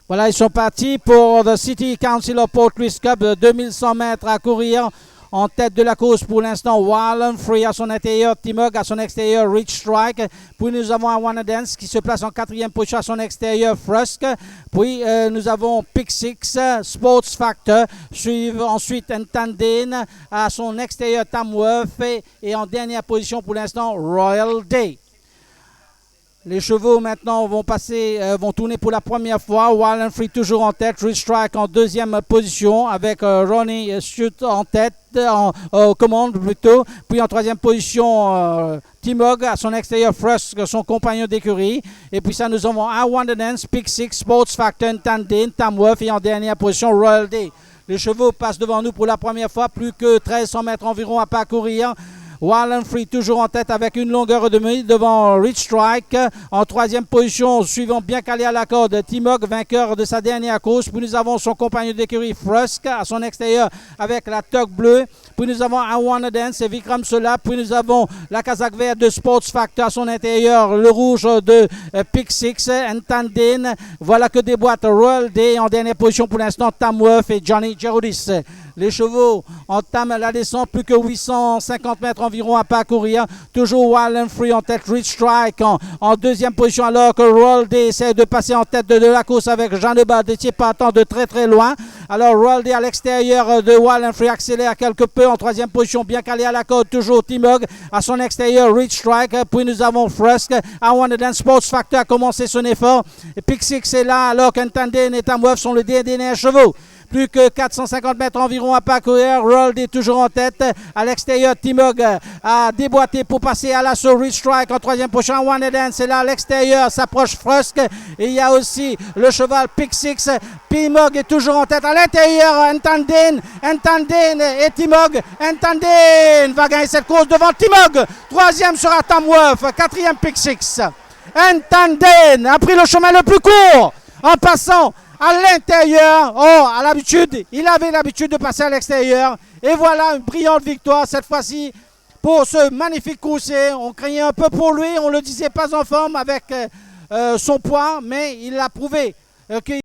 Voilà, ils sont partis pour The City Council of Port Louis Cup, 2100 mètres à courir. En tête de la course pour l'instant, Wild and Free à son intérieur, Timog à son extérieur, Rich Strike. Puis nous avons un Wanna Dance qui se place en quatrième position à son extérieur, Frusk. Puis nous avons Pick Six, Sports Factor. Suivent ensuite Ntandine à son extérieur, Tamworth. Et en dernière position pour l'instant, Royal Day. Les chevaux maintenant vont tourner pour la première fois. Wild and Free toujours en tête. Rich Strike en deuxième position avec Ronnie Stute en tête, en commande plutôt. Puis en troisième position, Timog à son extérieur, Frusk, son compagnon d'écurie. Et puis ça, nous avons I Wonder Dance, Pick Six, Sports Factor, Tandin, Tamworth et en dernière position, Royal Day. Les chevaux passent devant nous pour la première fois. Plus que 1300 mètres environ à parcourir. Wild and Free toujours en tête avec une longueur et demie devant Rich Strike. En troisième position, suivant bien calé à la corde, Timog, vainqueur de sa dernière course. Puis nous avons son compagnon d'écurie Frusk à son extérieur avec la toque bleue. Puis nous avons I Wanna Dance et Vikram Sola. Puis nous avons la casaque verte de Sports Factor à son intérieur, le rouge de Pick Six, Ntandine. Voilà que déboîte Royal Day. En dernière position pour l'instant, Tamworth et Johnny Gerudis. Les chevaux entament la descente, plus que 850 mètres environ à parcourir. Toujours Wild and Free en tête, Rich Strike en deuxième position, alors que Royal Day essaie de passer en tête de la course avec Jean Lebas, Détier partant de très très loin. Alors Royal Day à l'extérieur de Wild and Free accélère quelque peu en troisième position, bien calé à la côte, toujours Timog à son extérieur, Rich Strike. Puis nous avons Frusk, I Wanna Dance, Sports Factor a commencé son effort. Et Pick Six est là, alors qu'Ntandine et Tamworth sont les derniers chevaux. Plus que 450 mètres environ à parcourir. Royal est toujours en tête. À l'extérieur, Timog a déboîté pour passer à l'assaut. Rich Strike en troisième position. One Dance est là à l'extérieur. S'approche Frusk. Et il y a aussi le cheval Pick Six. Timog est toujours en tête. À l'intérieur, Ntandine et Timog. Ntandine va gagner cette course devant Timog. Troisième sera Tamworth. Quatrième Pick Six. Ntandine a pris le chemin le plus court en passant à l'intérieur. À l'habitude, il avait l'habitude de passer à l'extérieur. Et voilà une brillante victoire cette fois-ci pour ce magnifique coursier. On craignait un peu pour lui, on ne le disait pas en forme avec son poids, mais il a prouvé qu'il